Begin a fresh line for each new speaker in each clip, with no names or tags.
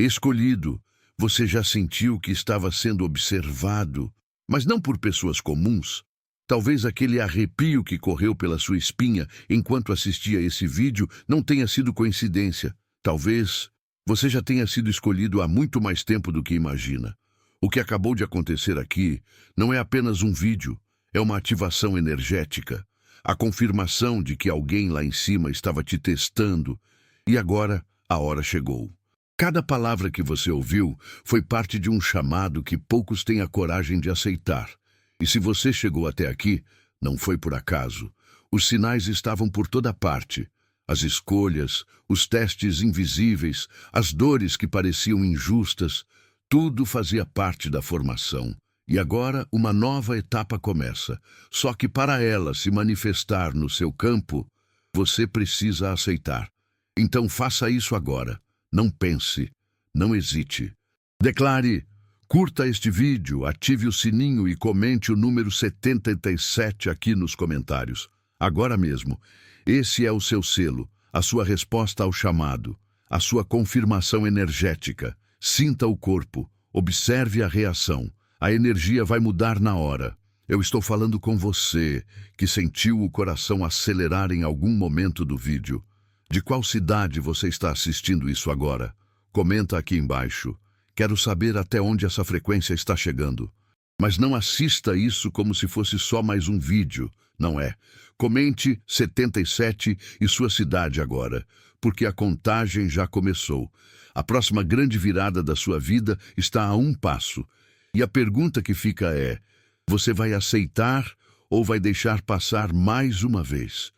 Escolhido, você já sentiu que estava sendo observado, mas não por pessoas comuns. Talvez aquele arrepio que correu pela sua espinha enquanto assistia esse vídeo não tenha sido coincidência. Talvez você já tenha sido escolhido há muito mais tempo do que imagina. O que acabou de acontecer aqui não é apenas um vídeo, é uma ativação energética, a confirmação de que alguém lá em cima estava te testando. E agora a hora chegou. Cada palavra que você ouviu foi parte de um chamado que poucos têm a coragem de aceitar. E se você chegou até aqui, não foi por acaso. Os sinais estavam por toda parte. As escolhas, os testes invisíveis, as dores que pareciam injustas, tudo fazia parte da formação. E agora uma nova etapa começa. Só que para ela se manifestar no seu campo, você precisa aceitar. Então faça isso agora. Não pense, não hesite. Declare, curta este vídeo, ative o sininho e comente o número 77 aqui nos comentários. Agora mesmo. Esse é o seu selo, a sua resposta ao chamado, a sua confirmação energética. Sinta o corpo, observe a reação. A energia vai mudar na hora. Eu estou falando com você, que sentiu o coração acelerar em algum momento do vídeo. De qual cidade você está assistindo isso agora? Comenta aqui embaixo. Quero saber até onde essa frequência está chegando. Mas não assista isso como se fosse só mais um vídeo, não é? Comente 77 e sua cidade agora, porque a contagem já começou. A próxima grande virada da sua vida está a um passo. E a pergunta que fica é, você vai aceitar ou vai deixar passar mais uma vez?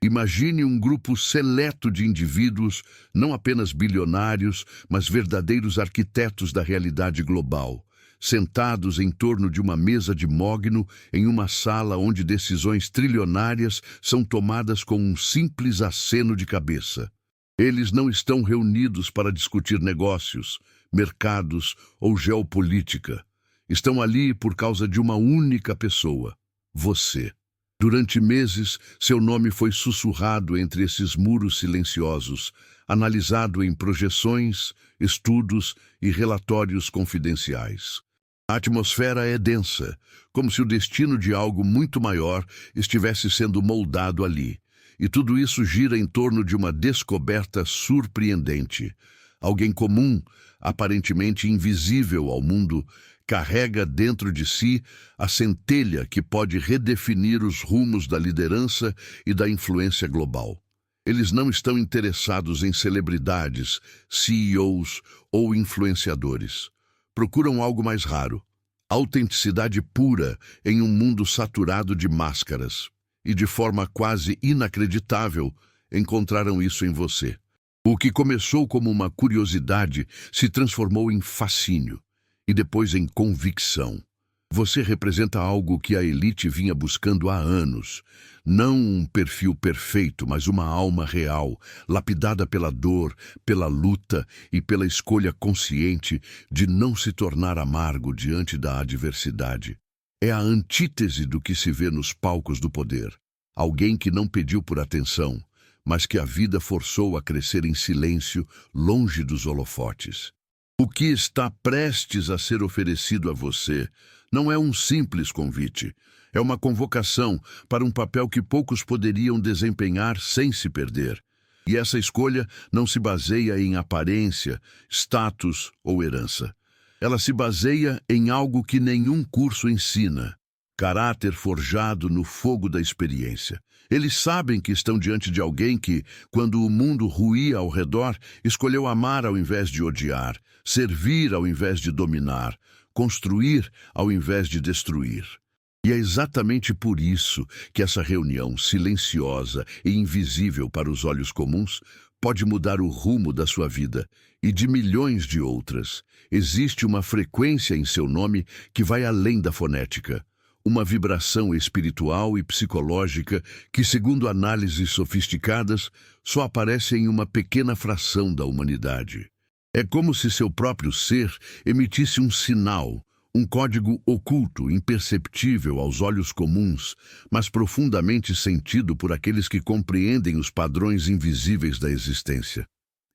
Imagine um grupo seleto de indivíduos, não apenas bilionários, mas verdadeiros arquitetos da realidade global, sentados em torno de uma mesa de mogno em uma sala onde decisões trilionárias são tomadas com um simples aceno de cabeça. Eles não estão reunidos para discutir negócios, mercados ou geopolítica. Estão ali por causa de uma única pessoa, você. Durante meses, seu nome foi sussurrado entre esses muros silenciosos, analisado em projeções, estudos e relatórios confidenciais. A atmosfera é densa, como se o destino de algo muito maior estivesse sendo moldado ali. E tudo isso gira em torno de uma descoberta surpreendente. Alguém comum, aparentemente invisível ao mundo, carrega dentro de si a centelha que pode redefinir os rumos da liderança e da influência global. Eles não estão interessados em celebridades, CEOs ou influenciadores. Procuram algo mais raro, autenticidade pura em um mundo saturado de máscaras. E de forma quase inacreditável, encontraram isso em você. O que começou como uma curiosidade se transformou em fascínio e depois em convicção. Você representa algo que a elite vinha buscando há anos. Não um perfil perfeito, mas uma alma real, lapidada pela dor, pela luta e pela escolha consciente de não se tornar amargo diante da adversidade. É a antítese do que se vê nos palcos do poder. Alguém que não pediu por atenção, mas que a vida forçou a crescer em silêncio, longe dos holofotes. O que está prestes a ser oferecido a você não é um simples convite, é uma convocação para um papel que poucos poderiam desempenhar sem se perder. E essa escolha não se baseia em aparência, status ou herança. Ela se baseia em algo que nenhum curso ensina: caráter forjado no fogo da experiência. Eles sabem que estão diante de alguém que, quando o mundo ruía ao redor, escolheu amar ao invés de odiar, servir ao invés de dominar, construir ao invés de destruir. E é exatamente por isso que essa reunião silenciosa e invisível para os olhos comuns pode mudar o rumo da sua vida e de milhões de outras. Existe uma frequência em seu nome que vai além da fonética. Uma vibração espiritual e psicológica que, segundo análises sofisticadas, só aparece em uma pequena fração da humanidade. É como se seu próprio ser emitisse um sinal, um código oculto, imperceptível aos olhos comuns, mas profundamente sentido por aqueles que compreendem os padrões invisíveis da existência.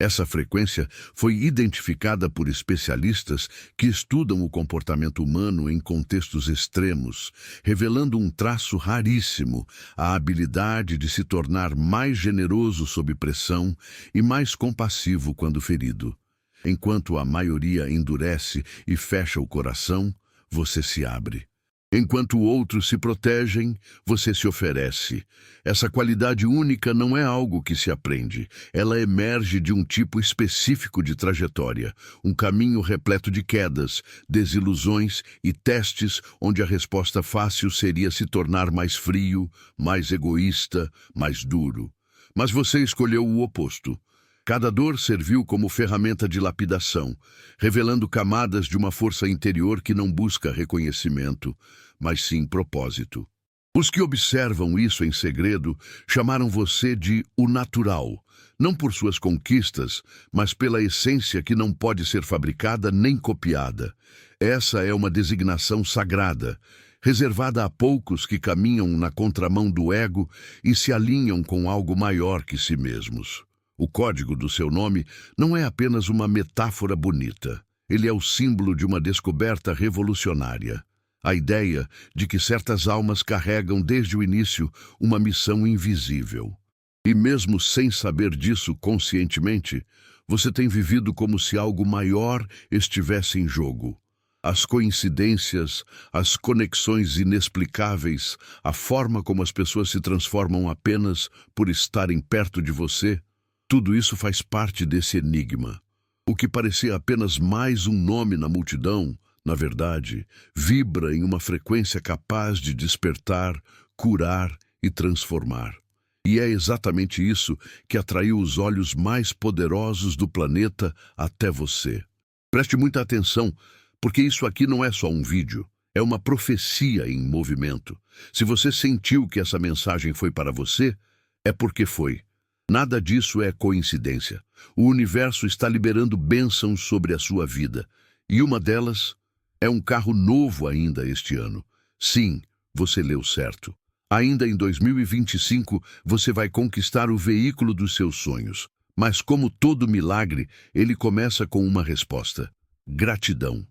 Essa frequência foi identificada por especialistas que estudam o comportamento humano em contextos extremos, revelando um traço raríssimo, a habilidade de se tornar mais generoso sob pressão e mais compassivo quando ferido. Enquanto a maioria endurece e fecha o coração, você se abre. Enquanto outros se protegem, você se oferece. Essa qualidade única não é algo que se aprende. Ela emerge de um tipo específico de trajetória, um caminho repleto de quedas, desilusões e testes onde a resposta fácil seria se tornar mais frio, mais egoísta, mais duro. Mas você escolheu o oposto. Cada dor serviu como ferramenta de lapidação, revelando camadas de uma força interior que não busca reconhecimento, mas sim propósito. Os que observam isso em segredo chamaram você de o natural, não por suas conquistas, mas pela essência que não pode ser fabricada nem copiada. Essa é uma designação sagrada, reservada a poucos que caminham na contramão do ego e se alinham com algo maior que si mesmos. O código do seu nome não é apenas uma metáfora bonita. Ele é o símbolo de uma descoberta revolucionária. A ideia de que certas almas carregam desde o início uma missão invisível. E mesmo sem saber disso conscientemente, você tem vivido como se algo maior estivesse em jogo. As coincidências, as conexões inexplicáveis, a forma como as pessoas se transformam apenas por estarem perto de você, tudo isso faz parte desse enigma. O que parecia apenas mais um nome na multidão, na verdade, vibra em uma frequência capaz de despertar, curar e transformar. E é exatamente isso que atraiu os olhos mais poderosos do planeta até você. Preste muita atenção, porque isso aqui não é só um vídeo, é uma profecia em movimento. Se você sentiu que essa mensagem foi para você, é porque foi. Nada disso é coincidência. O universo está liberando bênçãos sobre a sua vida. E uma delas é um carro novo ainda este ano. Sim, você leu certo. Ainda em 2025, você vai conquistar o veículo dos seus sonhos. Mas como todo milagre, ele começa com uma resposta: gratidão.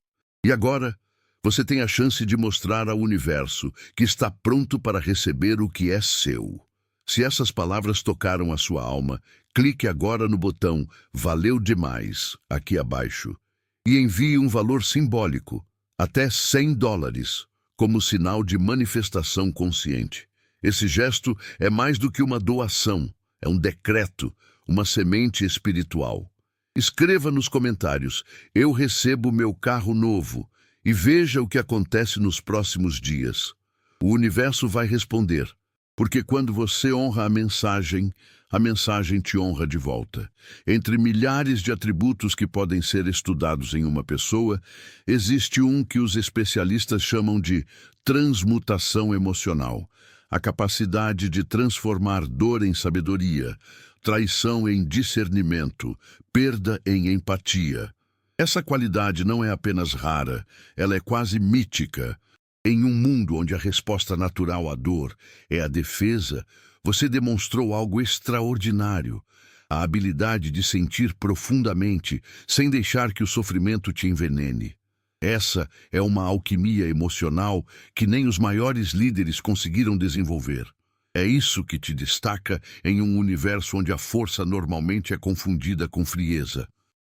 E agora, você tem a chance de mostrar ao universo que está pronto para receber o que é seu. Se essas palavras tocaram a sua alma, clique agora no botão "Valeu demais" aqui abaixo e envie um valor simbólico, até $100, como sinal de manifestação consciente. Esse gesto é mais do que uma doação, é um decreto, uma semente espiritual. Escreva nos comentários: "Eu recebo meu carro novo", e veja o que acontece nos próximos dias. O universo vai responder. Porque quando você honra a mensagem te honra de volta. Entre milhares de atributos que podem ser estudados em uma pessoa, existe um que os especialistas chamam de transmutação emocional. A capacidade de transformar dor em sabedoria, traição em discernimento, perda em empatia. Essa qualidade não é apenas rara, ela é quase mítica. Em um mundo onde a resposta natural à dor é a defesa, você demonstrou algo extraordinário, a habilidade de sentir profundamente, sem deixar que o sofrimento te envenene. Essa é uma alquimia emocional que nem os maiores líderes conseguiram desenvolver. É isso que te destaca em um universo onde a força normalmente é confundida com frieza.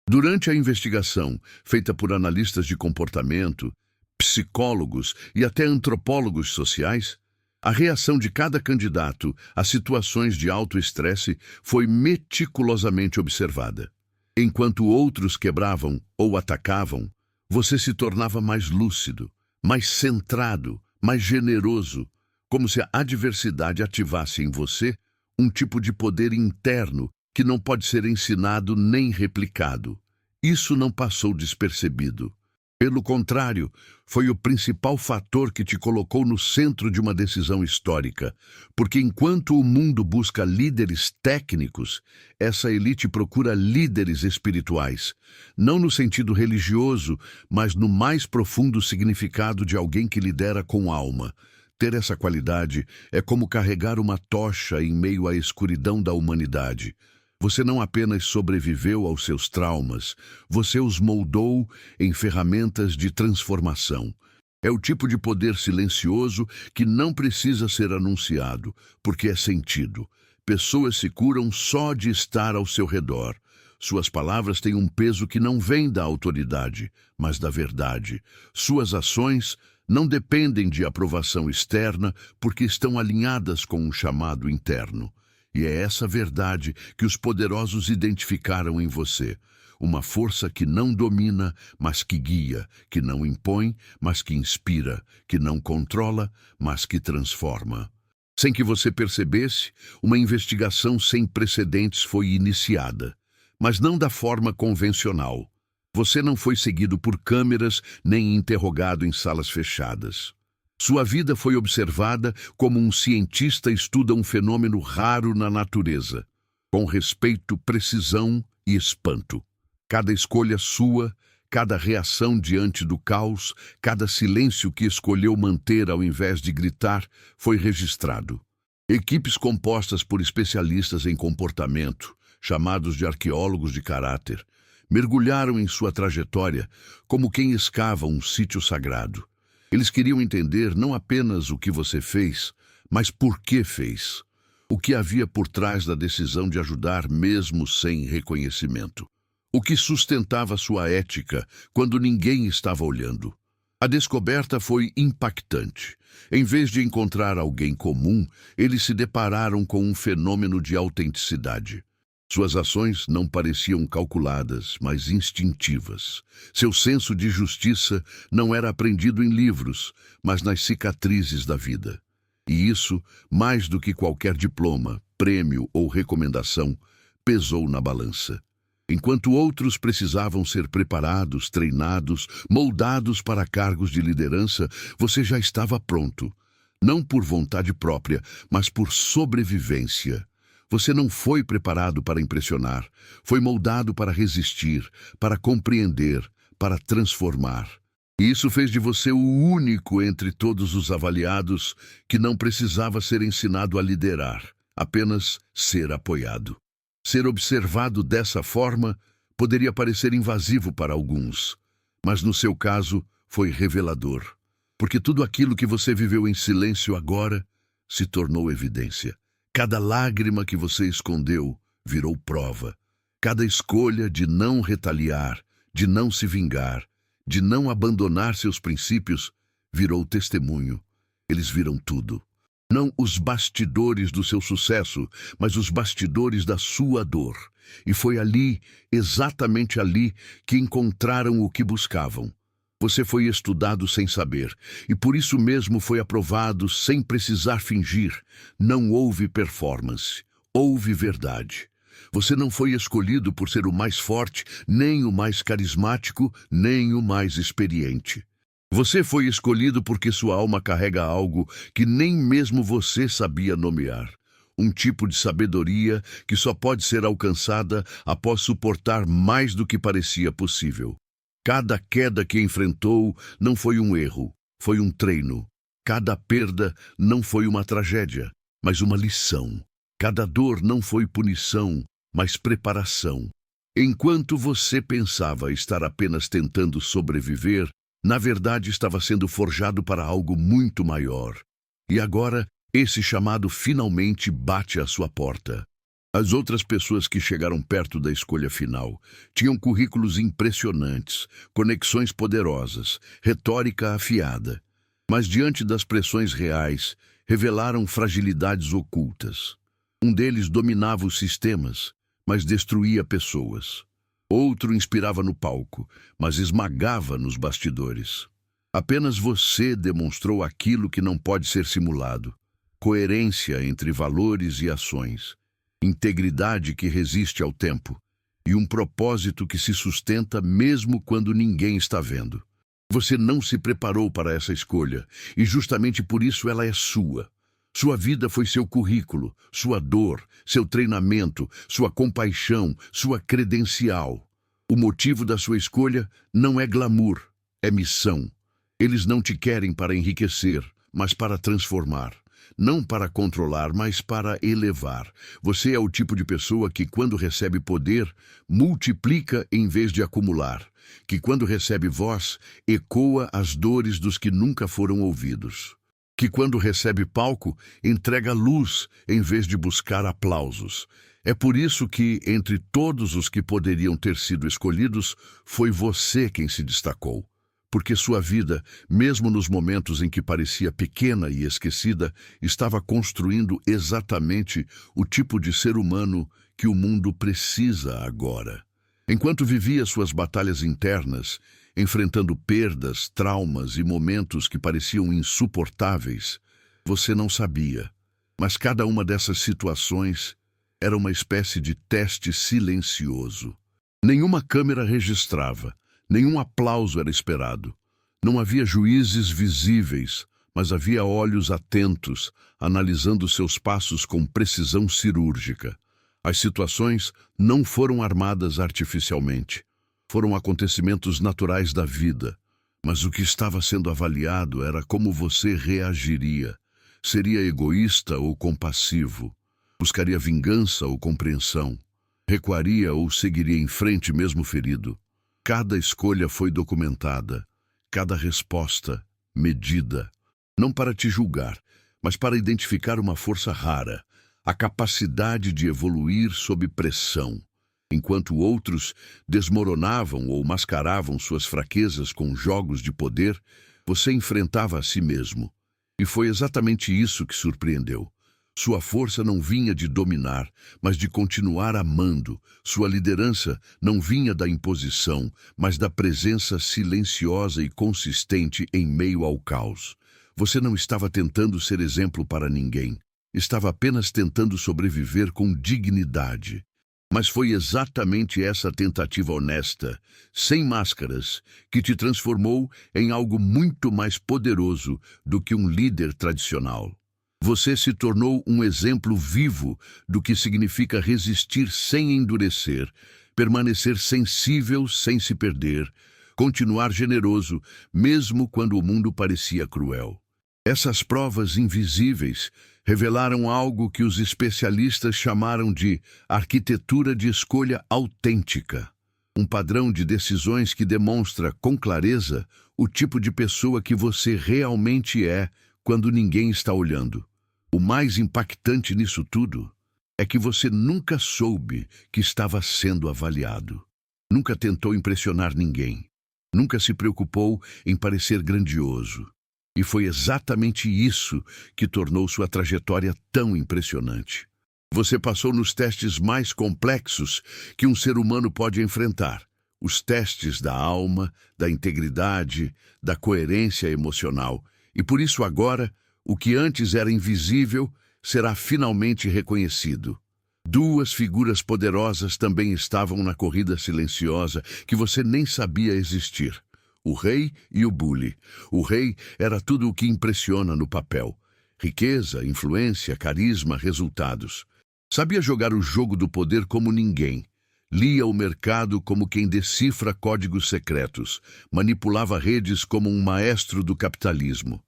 Durante a investigação, feita por analistas de comportamento, psicólogos e até antropólogos sociais, a reação de cada candidato a situações de alto estresse foi meticulosamente observada. Enquanto outros quebravam ou atacavam, você se tornava mais lúcido, mais centrado, mais generoso, como se a adversidade ativasse em você um tipo de poder interno que não pode ser ensinado nem replicado. Isso não passou despercebido. Pelo contrário, foi o principal fator que te colocou no centro de uma decisão histórica, porque enquanto o mundo busca líderes técnicos, essa elite procura líderes espirituais, não no sentido religioso, mas no mais profundo significado de alguém que lidera com alma. Ter essa qualidade é como carregar uma tocha em meio à escuridão da humanidade. Você não apenas sobreviveu aos seus traumas, você os moldou em ferramentas de transformação. É o tipo de poder silencioso que não precisa ser anunciado, porque é sentido. Pessoas se curam só de estar ao seu redor. Suas palavras têm um peso que não vem da autoridade, mas da verdade. Suas ações não dependem de aprovação externa, porque estão alinhadas com um chamado interno. E é essa verdade que os poderosos identificaram em você. Uma força que não domina, mas que guia, que não impõe, mas que inspira, que não controla, mas que transforma. Sem que você percebesse, uma investigação sem precedentes foi iniciada, mas não da forma convencional. Você não foi seguido por câmeras nem interrogado em salas fechadas. Sua vida foi observada como um cientista estuda um fenômeno raro na natureza, com respeito, precisão e espanto. Cada escolha sua, cada reação diante do caos, cada silêncio que escolheu manter ao invés de gritar, foi registrado. Equipes compostas por especialistas em comportamento, chamados de arqueólogos de caráter, mergulharam em sua trajetória como quem escava um sítio sagrado. Eles queriam entender não apenas o que você fez, mas por que fez. O que havia por trás da decisão de ajudar mesmo sem reconhecimento. O que sustentava sua ética quando ninguém estava olhando. A descoberta foi impactante. Em vez de encontrar alguém comum, eles se depararam com um fenômeno de autenticidade. Suas ações não pareciam calculadas, mas instintivas. Seu senso de justiça não era aprendido em livros, mas nas cicatrizes da vida. E isso, mais do que qualquer diploma, prêmio ou recomendação, pesou na balança. Enquanto outros precisavam ser preparados, treinados, moldados para cargos de liderança, você já estava pronto. Não por vontade própria, mas por sobrevivência. Você não foi preparado para impressionar, foi moldado para resistir, para compreender, para transformar. E isso fez de você o único entre todos os avaliados que não precisava ser ensinado a liderar, apenas ser apoiado. Ser observado dessa forma poderia parecer invasivo para alguns, mas no seu caso foi revelador, porque tudo aquilo que você viveu em silêncio agora se tornou evidência. Cada lágrima que você escondeu virou prova. Cada escolha de não retaliar, de não se vingar, de não abandonar seus princípios, virou testemunho. Eles viram tudo. Não os bastidores do seu sucesso, mas os bastidores da sua dor. E foi ali, exatamente ali, que encontraram o que buscavam. Você foi estudado sem saber, e por isso mesmo foi aprovado sem precisar fingir. Não houve performance, houve verdade. Você não foi escolhido por ser o mais forte, nem o mais carismático, nem o mais experiente. Você foi escolhido porque sua alma carrega algo que nem mesmo você sabia nomear. Um tipo de sabedoria que só pode ser alcançada após suportar mais do que parecia possível. Cada queda que enfrentou não foi um erro, foi um treino. Cada perda não foi uma tragédia, mas uma lição. Cada dor não foi punição, mas preparação. Enquanto você pensava estar apenas tentando sobreviver, na verdade estava sendo forjado para algo muito maior. E agora, esse chamado finalmente bate à sua porta. As outras pessoas que chegaram perto da escolha final tinham currículos impressionantes, conexões poderosas, retórica afiada. Mas diante das pressões reais, revelaram fragilidades ocultas. Um deles dominava os sistemas, mas destruía pessoas. Outro inspirava no palco, mas esmagava nos bastidores. Apenas você demonstrou aquilo que não pode ser simulado. Coerência entre valores e ações. Integridade que resiste ao tempo, e um propósito que se sustenta mesmo quando ninguém está vendo. Você não se preparou para essa escolha, e justamente por isso ela é sua. Sua vida foi seu currículo, sua dor, seu treinamento, sua compaixão, sua credencial. O motivo da sua escolha não é glamour, é missão. Eles não te querem para enriquecer, mas para transformar. não para controlar, mas para elevar. Você é o tipo de pessoa que, quando recebe poder, multiplica em vez de acumular, que, quando recebe voz, ecoa as dores dos que nunca foram ouvidos, que, quando recebe palco, entrega luz em vez de buscar aplausos. É por isso que, entre todos os que poderiam ter sido escolhidos, foi você quem se destacou. Porque sua vida, mesmo nos momentos em que parecia pequena e esquecida, estava construindo exatamente o tipo de ser humano que o mundo precisa agora. Enquanto vivia suas batalhas internas, enfrentando perdas, traumas e momentos que pareciam insuportáveis, você não sabia. Mas cada uma dessas situações era uma espécie de teste silencioso. Nenhuma câmera registrava. Nenhum aplauso era esperado. Não havia juízes visíveis, mas havia olhos atentos, analisando seus passos com precisão cirúrgica. As situações não foram armadas artificialmente. Foram acontecimentos naturais da vida. Mas o que estava sendo avaliado era como você reagiria. Seria egoísta ou compassivo? Buscaria vingança ou compreensão? Recuaria ou seguiria em frente mesmo ferido? Cada escolha foi documentada, cada resposta medida, não para te julgar, mas para identificar uma força rara, a capacidade de evoluir sob pressão. Enquanto outros desmoronavam ou mascaravam suas fraquezas com jogos de poder, você enfrentava a si mesmo. E foi exatamente isso que surpreendeu. Sua força não vinha de dominar, mas de continuar amando. Sua liderança não vinha da imposição, mas da presença silenciosa e consistente em meio ao caos. Você não estava tentando ser exemplo para ninguém. Estava apenas tentando sobreviver com dignidade. Mas foi exatamente essa tentativa honesta, sem máscaras, que te transformou em algo muito mais poderoso do que um líder tradicional. Você se tornou um exemplo vivo do que significa resistir sem endurecer, permanecer sensível sem se perder, continuar generoso, mesmo quando o mundo parecia cruel. Essas provas invisíveis revelaram algo que os especialistas chamaram de arquitetura de escolha autêntica, um padrão de decisões que demonstra com clareza o tipo de pessoa que você realmente é quando ninguém está olhando. O mais impactante nisso tudo é que você nunca soube que estava sendo avaliado. Nunca tentou impressionar ninguém. Nunca se preocupou em parecer grandioso. E foi exatamente isso que tornou sua trajetória tão impressionante. Você passou nos testes mais complexos que um ser humano pode enfrentar. Os testes da alma, da integridade, da coerência emocional. E por isso agora, o que antes era invisível será finalmente reconhecido. Duas figuras poderosas também estavam na corrida silenciosa que você nem sabia existir. O rei e o bully. O rei era tudo o que impressiona no papel. Riqueza, influência, carisma, resultados. Sabia jogar o jogo do poder como ninguém. Lia o mercado como quem decifra códigos secretos. Manipulava redes como um maestro do capitalismo.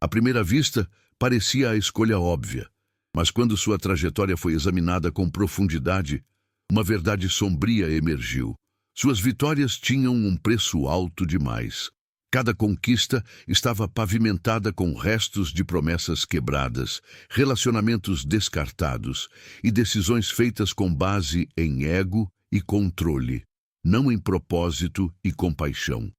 À primeira vista, parecia a escolha óbvia. Mas quando sua trajetória foi examinada com profundidade, uma verdade sombria emergiu. Suas vitórias tinham um preço alto demais. Cada conquista estava pavimentada com restos de promessas quebradas, relacionamentos descartados e decisões feitas com base em ego e controle, não em propósito e compaixão.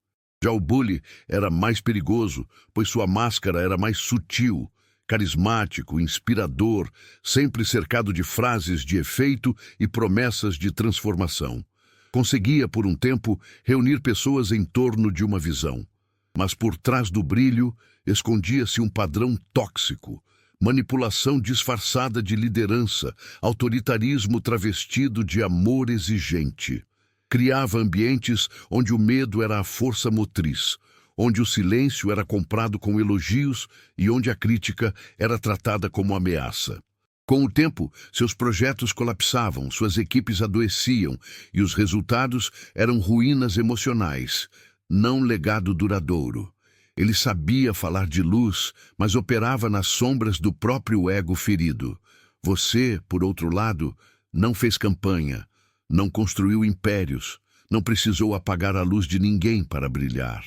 Já o bully era mais perigoso, pois sua máscara era mais sutil, carismático, inspirador, sempre cercado de frases de efeito e promessas de transformação. Conseguia, por um tempo, reunir pessoas em torno de uma visão. Mas por trás do brilho escondia-se um padrão tóxico, manipulação disfarçada de liderança, autoritarismo travestido de amor exigente. Criava ambientes onde o medo era a força motriz, onde o silêncio era comprado com elogios e onde a crítica era tratada como ameaça. Com o tempo, seus projetos colapsavam, suas equipes adoeciam e os resultados eram ruínas emocionais, não legado duradouro. Ele sabia falar de luz, mas operava nas sombras do próprio ego ferido. Você, por outro lado, não fez campanha, não construiu impérios, não precisou apagar a luz de ninguém para brilhar.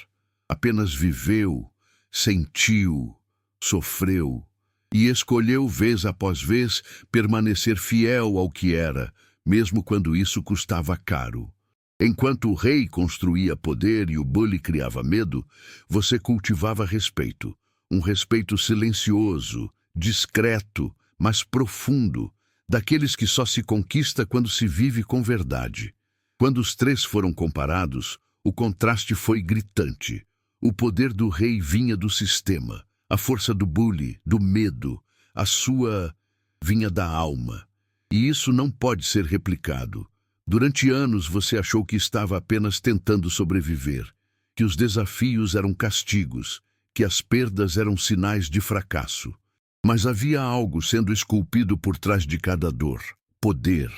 Apenas viveu, sentiu, sofreu e escolheu vez após vez permanecer fiel ao que era, mesmo quando isso custava caro. Enquanto o rei construía poder e o bully criava medo, você cultivava respeito. Um respeito silencioso, discreto, mas profundo, daqueles que só se conquista quando se vive com verdade. Quando os três foram comparados, o contraste foi gritante. O poder do rei vinha do sistema, a força do bully, do medo, a sua vinha da alma. E isso não pode ser replicado. Durante anos você achou que estava apenas tentando sobreviver, que os desafios eram castigos, que as perdas eram sinais de fracasso. Mas havia algo sendo esculpido por trás de cada dor. Poder.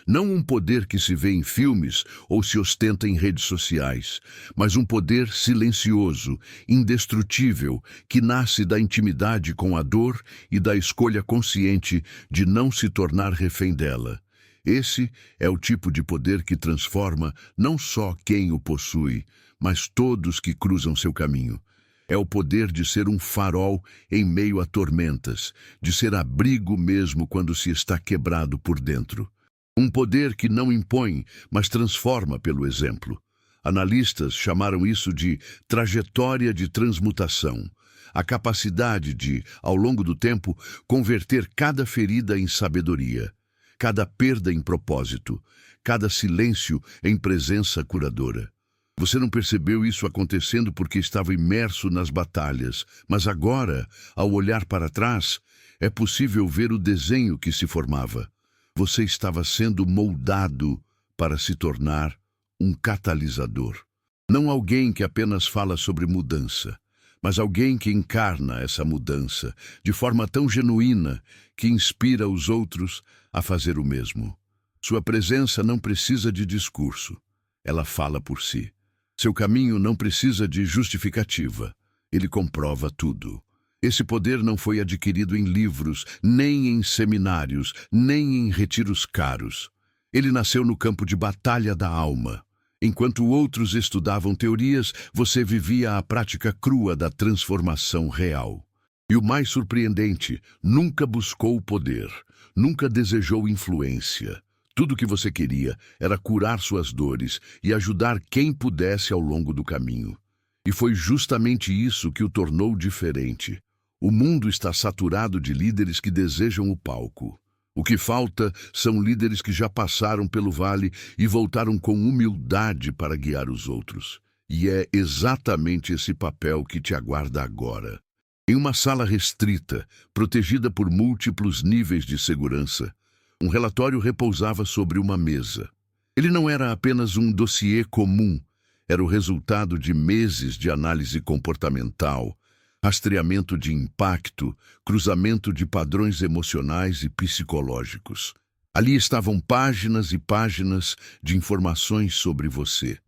Não um poder que se vê em filmes ou se ostenta em redes sociais, mas um poder silencioso, indestrutível, que nasce da intimidade com a dor e da escolha consciente de não se tornar refém dela. Esse é o tipo de poder que transforma não só quem o possui, mas todos que cruzam seu caminho. É o poder de ser um farol em meio a tormentas, de ser abrigo mesmo quando se está quebrado por dentro. Um poder que não impõe, mas transforma pelo exemplo. Analistas chamaram isso de trajetória de transmutação. A capacidade de, ao longo do tempo, converter cada ferida em sabedoria, cada perda em propósito, cada silêncio em presença curadora. Você não percebeu isso acontecendo porque estava imerso nas batalhas, mas agora, ao olhar para trás, é possível ver o desenho que se formava. Você estava sendo moldado para se tornar um catalisador. Não alguém que apenas fala sobre mudança, mas alguém que encarna essa mudança de forma tão genuína que inspira os outros a fazer o mesmo. Sua presença não precisa de discurso, ela fala por si. Seu caminho não precisa de justificativa, ele comprova tudo. Esse poder não foi adquirido em livros, nem em seminários, nem em retiros caros. Ele nasceu no campo de batalha da alma. Enquanto outros estudavam teorias, você vivia a prática crua da transformação real. E o mais surpreendente, nunca buscou o poder, nunca desejou influência. Tudo o que você queria era curar suas dores e ajudar quem pudesse ao longo do caminho. E foi justamente isso que o tornou diferente. O mundo está saturado de líderes que desejam o palco. O que falta são líderes que já passaram pelo vale e voltaram com humildade para guiar os outros. E é exatamente esse papel que te aguarda agora. Em uma sala restrita, protegida por múltiplos níveis de segurança, um relatório repousava sobre uma mesa. Ele não era apenas um dossiê comum, era o resultado de meses de análise comportamental, rastreamento de impacto, cruzamento de padrões emocionais e psicológicos. Ali estavam páginas e páginas de informações sobre você,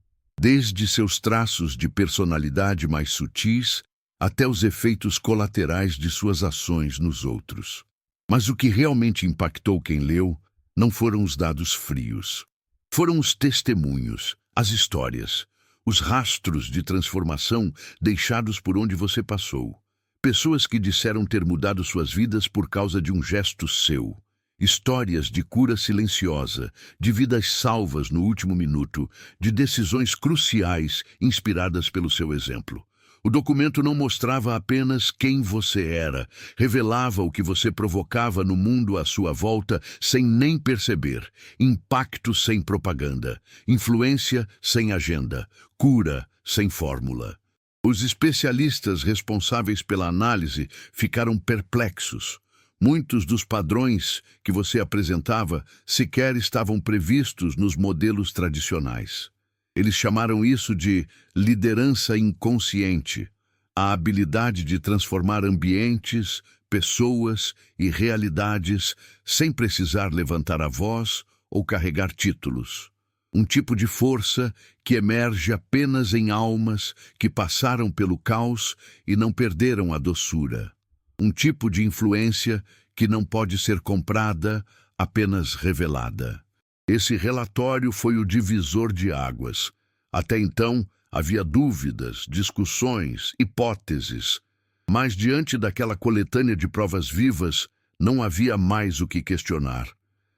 desde seus traços de personalidade mais sutis até os efeitos colaterais de suas ações nos outros. Mas o que realmente impactou quem leu não foram os dados frios. Foram os testemunhos, as histórias, os rastros de transformação deixados por onde você passou. Pessoas que disseram ter mudado suas vidas por causa de um gesto seu. Histórias de cura silenciosa, de vidas salvas no último minuto, de decisões cruciais inspiradas pelo seu exemplo. O documento não mostrava apenas quem você era, revelava o que você provocava no mundo à sua volta sem nem perceber. Impacto sem propaganda, influência sem agenda, cura sem fórmula. Os especialistas responsáveis pela análise ficaram perplexos. Muitos dos padrões que você apresentava sequer estavam previstos nos modelos tradicionais. Eles chamaram isso de liderança inconsciente, a habilidade de transformar ambientes, pessoas e realidades sem precisar levantar a voz ou carregar títulos. Um tipo de força que emerge apenas em almas que passaram pelo caos e não perderam a doçura. Um tipo de influência que não pode ser comprada, apenas revelada. Esse relatório foi o divisor de águas. Até então, havia dúvidas, discussões, hipóteses. Mas diante daquela coletânea de provas vivas, não havia mais o que questionar.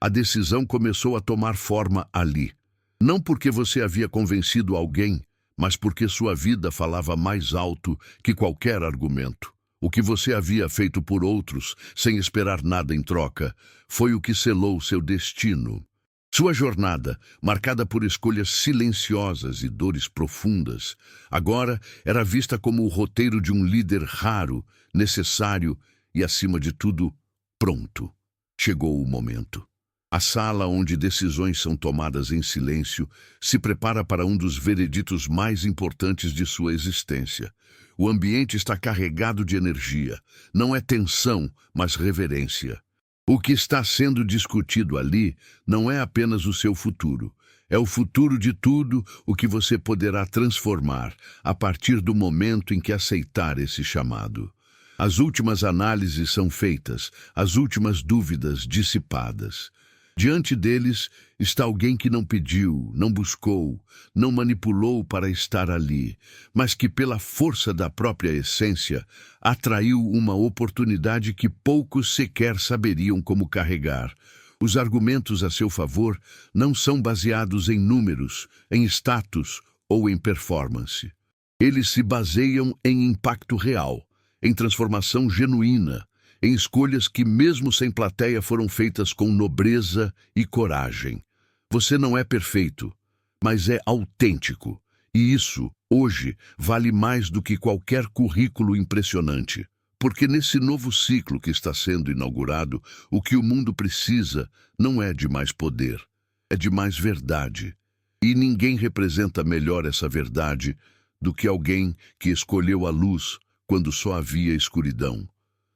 A decisão começou a tomar forma ali. Não porque você havia convencido alguém, mas porque sua vida falava mais alto que qualquer argumento. O que você havia feito por outros, sem esperar nada em troca, foi o que selou seu destino. Sua jornada, marcada por escolhas silenciosas e dores profundas, agora era vista como o roteiro de um líder raro, necessário e, acima de tudo, pronto. Chegou o momento. A sala onde decisões são tomadas em silêncio se prepara para um dos vereditos mais importantes de sua existência. O ambiente está carregado de energia. Não é tensão, mas reverência. O que está sendo discutido ali não é apenas o seu futuro. É o futuro de tudo o que você poderá transformar a partir do momento em que aceitar esse chamado. As últimas análises são feitas, as últimas dúvidas dissipadas. Diante deles está alguém que não pediu, não buscou, não manipulou para estar ali, mas que, pela força da própria essência, atraiu uma oportunidade que poucos sequer saberiam como carregar. Os argumentos a seu favor não são baseados em números, em status ou em performance. Eles se baseiam em impacto real, em transformação genuína, em escolhas que, mesmo sem plateia, foram feitas com nobreza e coragem. Você não é perfeito, mas é autêntico. E isso, hoje, vale mais do que qualquer currículo impressionante. Porque nesse novo ciclo que está sendo inaugurado, o que o mundo precisa não é de mais poder, é de mais verdade. E ninguém representa melhor essa verdade do que alguém que escolheu a luz quando só havia escuridão.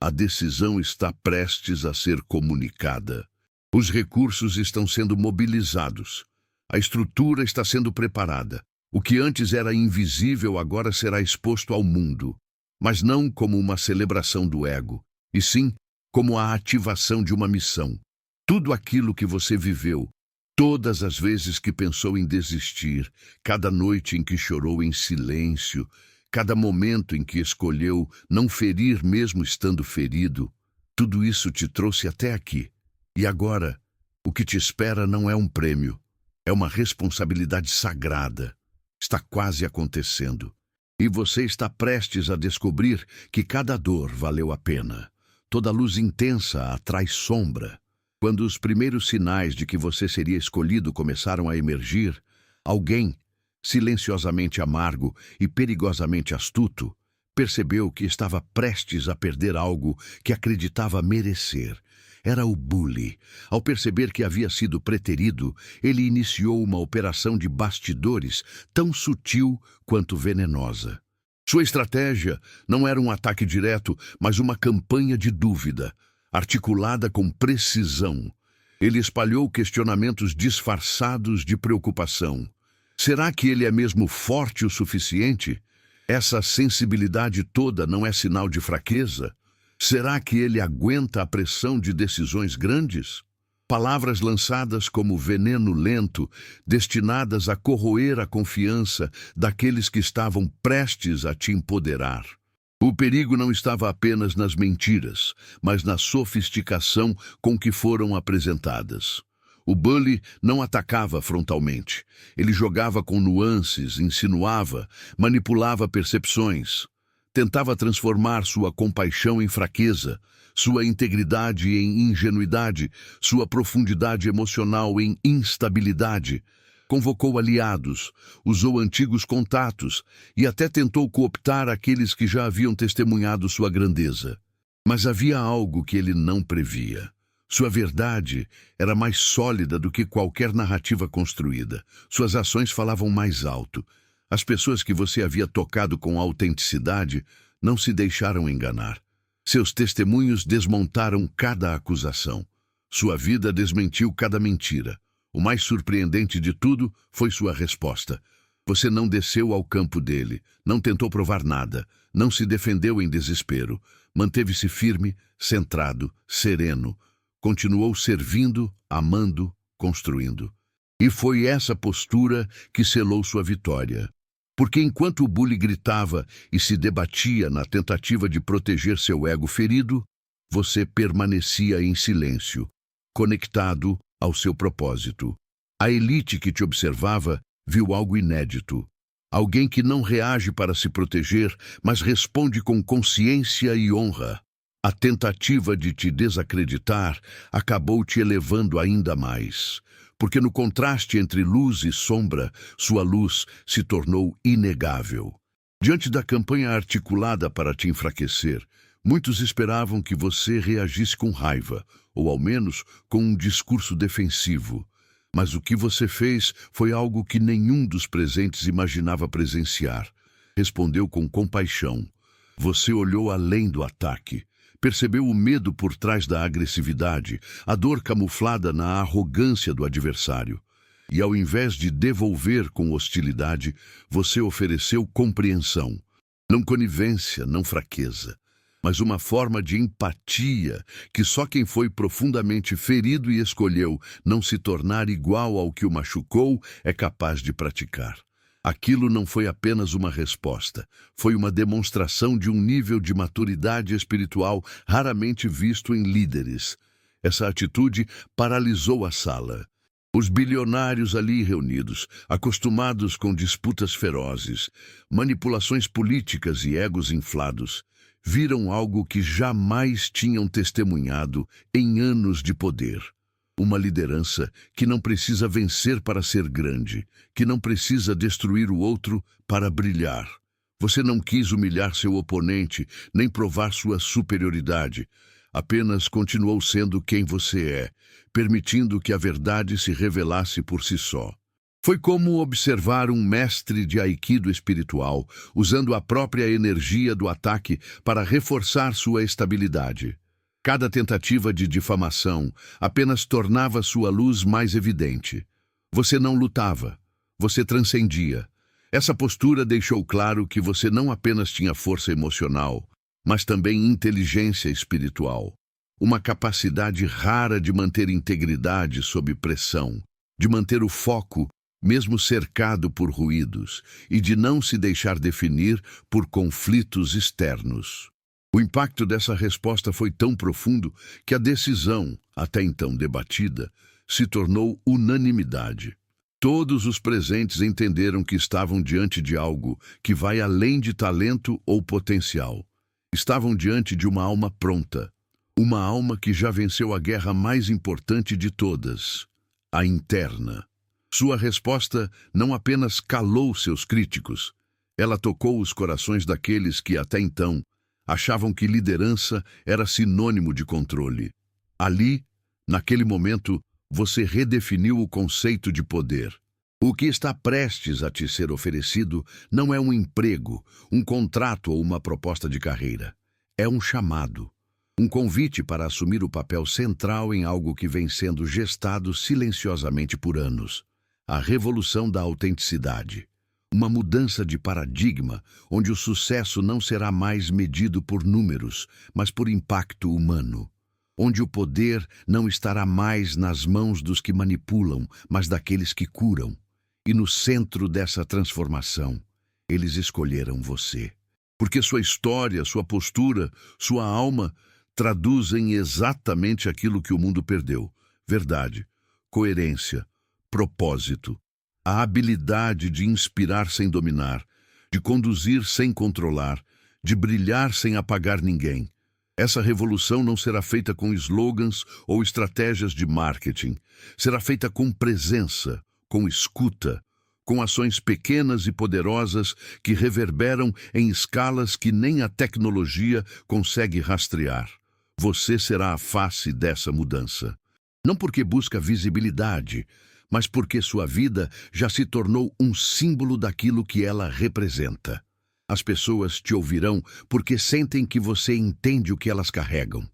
A decisão está prestes a ser comunicada. Os recursos estão sendo mobilizados. A estrutura está sendo preparada. O que antes era invisível agora será exposto ao mundo. Mas não como uma celebração do ego, e sim como a ativação de uma missão. Tudo aquilo que você viveu, todas as vezes que pensou em desistir, cada noite em que chorou em silêncio, cada momento em que escolheu não ferir mesmo estando ferido, tudo isso te trouxe até aqui. E agora, o que te espera não é um prêmio, é uma responsabilidade sagrada. Está quase acontecendo. E você está prestes a descobrir que cada dor valeu a pena. Toda luz intensa atrai sombra. Quando os primeiros sinais de que você seria escolhido começaram a emergir, alguém, silenciosamente amargo e perigosamente astuto, percebeu que estava prestes a perder algo que acreditava merecer. Era o bully. Ao perceber que havia sido preterido, ele iniciou uma operação de bastidores tão sutil quanto venenosa. Sua estratégia não era um ataque direto, mas uma campanha de dúvida, articulada com precisão. Ele espalhou questionamentos disfarçados de preocupação. Será que ele é mesmo forte o suficiente? Essa sensibilidade toda não é sinal de fraqueza? Será que ele aguenta a pressão de decisões grandes? Palavras lançadas como veneno lento, destinadas a corroer a confiança daqueles que estavam prestes a te empoderar. O perigo não estava apenas nas mentiras, mas na sofisticação com que foram apresentadas. O bully não atacava frontalmente. Ele jogava com nuances, insinuava, manipulava percepções. Tentava transformar sua compaixão em fraqueza, sua integridade em ingenuidade, sua profundidade emocional em instabilidade. Convocou aliados, usou antigos contatos e até tentou cooptar aqueles que já haviam testemunhado sua grandeza. Mas havia algo que ele não previa. Sua verdade era mais sólida do que qualquer narrativa construída. Suas ações falavam mais alto. As pessoas que você havia tocado com autenticidade não se deixaram enganar. Seus testemunhos desmontaram cada acusação. Sua vida desmentiu cada mentira. O mais surpreendente de tudo foi sua resposta. Você não desceu ao campo dele, não tentou provar nada, não se defendeu em desespero. Manteve-se firme, centrado, sereno. Continuou servindo, amando, construindo. E foi essa postura que selou sua vitória. Porque enquanto o bully gritava e se debatia na tentativa de proteger seu ego ferido, você permanecia em silêncio, conectado ao seu propósito. A elite que te observava viu algo inédito. Alguém que não reage para se proteger, mas responde com consciência e honra. A tentativa de te desacreditar acabou te elevando ainda mais. Porque no contraste entre luz e sombra, sua luz se tornou inegável. Diante da campanha articulada para te enfraquecer, muitos esperavam que você reagisse com raiva, ou ao menos com um discurso defensivo. Mas o que você fez foi algo que nenhum dos presentes imaginava presenciar. Respondeu com compaixão. Você olhou além do ataque. Percebeu o medo por trás da agressividade, a dor camuflada na arrogância do adversário. E ao invés de devolver com hostilidade, você ofereceu compreensão. Não conivência, não fraqueza, mas uma forma de empatia que só quem foi profundamente ferido e escolheu não se tornar igual ao que o machucou é capaz de praticar. Aquilo não foi apenas uma resposta, foi uma demonstração de um nível de maturidade espiritual raramente visto em líderes. Essa atitude paralisou a sala. Os bilionários ali reunidos, acostumados com disputas ferozes, manipulações políticas e egos inflados, viram algo que jamais tinham testemunhado em anos de poder. Uma liderança que não precisa vencer para ser grande, que não precisa destruir o outro para brilhar. Você não quis humilhar seu oponente, nem provar sua superioridade. Apenas continuou sendo quem você é, permitindo que a verdade se revelasse por si só. Foi como observar um mestre de aikido espiritual, usando a própria energia do ataque para reforçar sua estabilidade. Cada tentativa de difamação apenas tornava sua luz mais evidente. Você não lutava, você transcendia. Essa postura deixou claro que você não apenas tinha força emocional, mas também inteligência espiritual. Uma capacidade rara de manter integridade sob pressão, de manter o foco, mesmo cercado por ruídos, e de não se deixar definir por conflitos externos. O impacto dessa resposta foi tão profundo que a decisão, até então debatida, se tornou unanimidade. Todos os presentes entenderam que estavam diante de algo que vai além de talento ou potencial. Estavam diante de uma alma pronta, uma alma que já venceu a guerra mais importante de todas, a interna. Sua resposta não apenas calou seus críticos, ela tocou os corações daqueles que até então achavam que liderança era sinônimo de controle. Ali, naquele momento, você redefiniu o conceito de poder. O que está prestes a te ser oferecido não é um emprego, um contrato ou uma proposta de carreira. É um chamado, um convite para assumir o papel central em algo que vem sendo gestado silenciosamente por anos. A revolução da autenticidade. Uma mudança de paradigma, onde o sucesso não será mais medido por números, mas por impacto humano. Onde o poder não estará mais nas mãos dos que manipulam, mas daqueles que curam. E no centro dessa transformação, eles escolheram você. Porque sua história, sua postura, sua alma traduzem exatamente aquilo que o mundo perdeu. Verdade, coerência, propósito. A habilidade de inspirar sem dominar, de conduzir sem controlar, de brilhar sem apagar ninguém. Essa revolução não será feita com slogans ou estratégias de marketing. Será feita com presença, com escuta, com ações pequenas e poderosas que reverberam em escalas que nem a tecnologia consegue rastrear. Você será a face dessa mudança. Não porque busca visibilidade, mas porque sua vida já se tornou um símbolo daquilo que ela representa. As pessoas te ouvirão porque sentem que você entende o que elas carregam.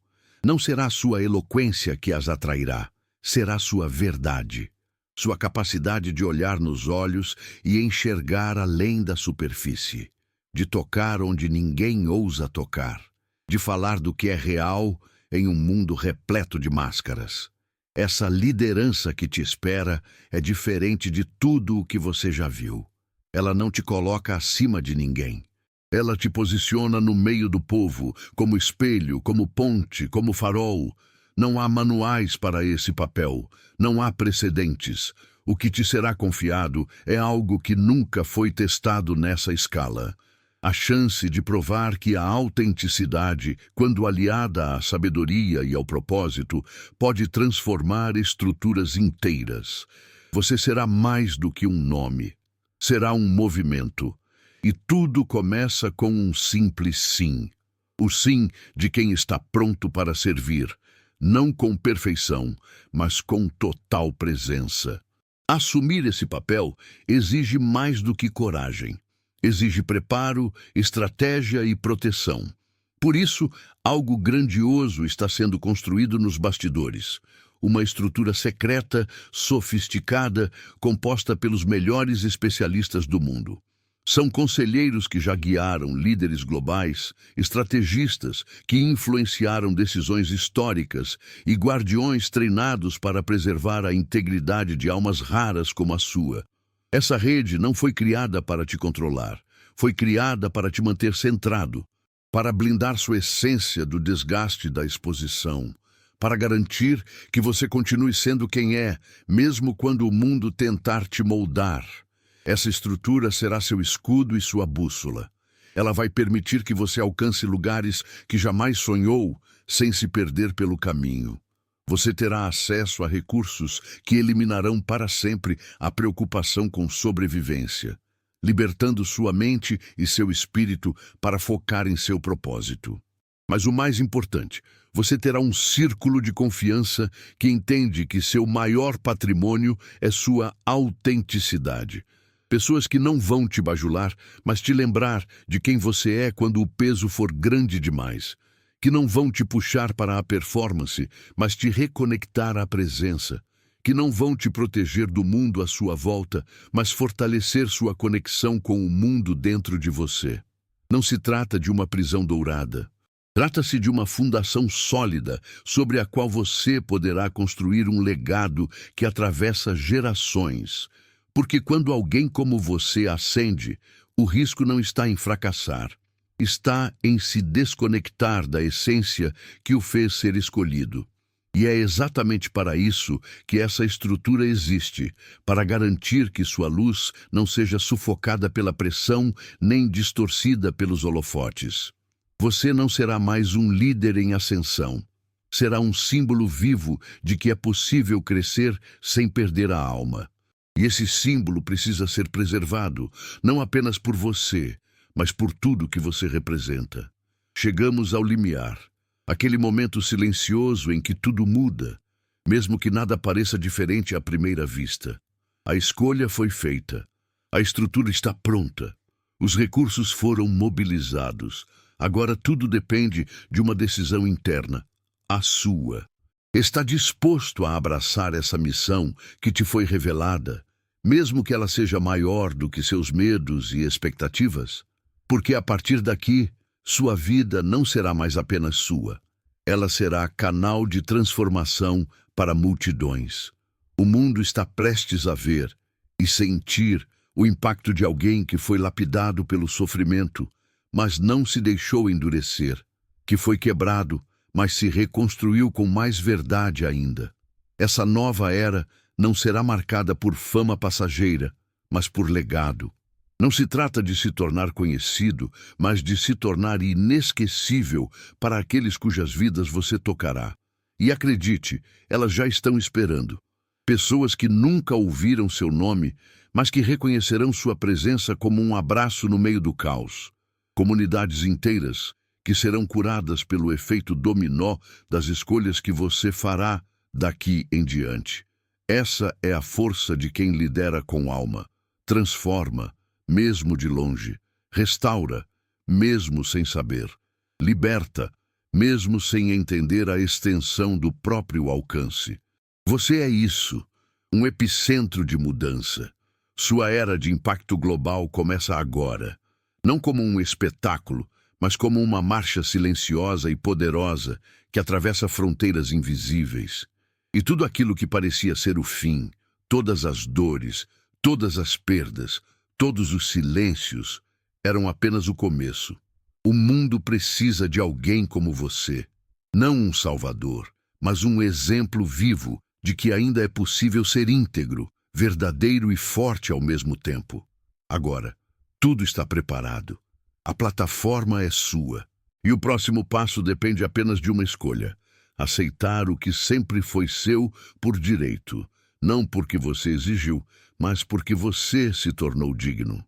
Não será sua eloquência que as atrairá, será sua verdade. sua capacidade de olhar nos olhos e enxergar além da superfície, de tocar onde ninguém ousa tocar, de falar do que é real em um mundo repleto de máscaras. Essa liderança que te espera é diferente de tudo o que você já viu. Ela não te coloca acima de ninguém. Ela te posiciona no meio do povo, como espelho, como ponte, como farol. Não há manuais para esse papel, não há precedentes. O que te será confiado é algo que nunca foi testado nessa escala. A chance de provar que a autenticidade, quando aliada à sabedoria e ao propósito, pode transformar estruturas inteiras. Você será mais do que um nome. Será um movimento. E tudo começa com um simples sim. O sim de quem está pronto para servir, não com perfeição, mas com total presença. Assumir esse papel exige mais do que coragem. Exige preparo, estratégia e proteção. Por isso, algo grandioso está sendo construído nos bastidores. Uma estrutura secreta, sofisticada, composta pelos melhores especialistas do mundo. São conselheiros que já guiaram líderes globais, estrategistas que influenciaram decisões históricas e guardiões treinados para preservar a integridade de almas raras como a sua. Essa rede não foi criada para te controlar, foi criada para te manter centrado, para blindar sua essência do desgaste da exposição, para garantir que você continue sendo quem é, mesmo quando o mundo tentar te moldar. Essa estrutura será seu escudo e sua bússola. Ela vai permitir que você alcance lugares que jamais sonhou, sem se perder pelo caminho. Você terá acesso a recursos que eliminarão para sempre a preocupação com sobrevivência, libertando sua mente e seu espírito para focar em seu propósito. Mas o mais importante, você terá um círculo de confiança que entende que seu maior patrimônio é sua autenticidade. Pessoas que não vão te bajular, mas te lembrar de quem você é quando o peso for grande demais. Que não vão te puxar para a performance, mas te reconectar à presença. Que não vão te proteger do mundo à sua volta, mas fortalecer sua conexão com o mundo dentro de você. Não se trata de uma prisão dourada. Trata-se de uma fundação sólida sobre a qual você poderá construir um legado que atravessa gerações. Porque quando alguém como você ascende, o risco não está em fracassar. Está em se desconectar da essência que o fez ser escolhido. E é exatamente para isso que essa estrutura existe, para garantir que sua luz não seja sufocada pela pressão nem distorcida pelos holofotes. Você não será mais um líder em ascensão. Será um símbolo vivo de que é possível crescer sem perder a alma. E esse símbolo precisa ser preservado, não apenas por você, mas por tudo que você representa. Chegamos ao limiar, aquele momento silencioso em que tudo muda, mesmo que nada pareça diferente à primeira vista. A escolha foi feita, a estrutura está pronta, os recursos foram mobilizados. Agora tudo depende de uma decisão interna, a sua. Está disposto a abraçar essa missão que te foi revelada, mesmo que ela seja maior do que seus medos e expectativas? Porque a partir daqui, sua vida não será mais apenas sua. Ela será canal de transformação para multidões. O mundo está prestes a ver e sentir o impacto de alguém que foi lapidado pelo sofrimento, mas não se deixou endurecer, que foi quebrado, mas se reconstruiu com mais verdade ainda. Essa nova era não será marcada por fama passageira, mas por legado. Não se trata de se tornar conhecido, mas de se tornar inesquecível para aqueles cujas vidas você tocará. E acredite, elas já estão esperando. Pessoas que nunca ouviram seu nome, mas que reconhecerão sua presença como um abraço no meio do caos. Comunidades inteiras que serão curadas pelo efeito dominó das escolhas que você fará daqui em diante. Essa é a força de quem lidera com alma. Transforma, mesmo de longe. Restaura, mesmo sem saber. Liberta, mesmo sem entender a extensão do próprio alcance. Você é isso, um epicentro de mudança. Sua era de impacto global começa agora, não como um espetáculo, mas como uma marcha silenciosa e poderosa que atravessa fronteiras invisíveis. E tudo aquilo que parecia ser o fim, todas as dores, todas as perdas, todos os silêncios, eram apenas o começo. O mundo precisa de alguém como você. Não um salvador, mas um exemplo vivo de que ainda é possível ser íntegro, verdadeiro e forte ao mesmo tempo. Agora, tudo está preparado. A plataforma é sua. E o próximo passo depende apenas de uma escolha: aceitar o que sempre foi seu por direito, não porque você exigiu, mas porque você se tornou digno.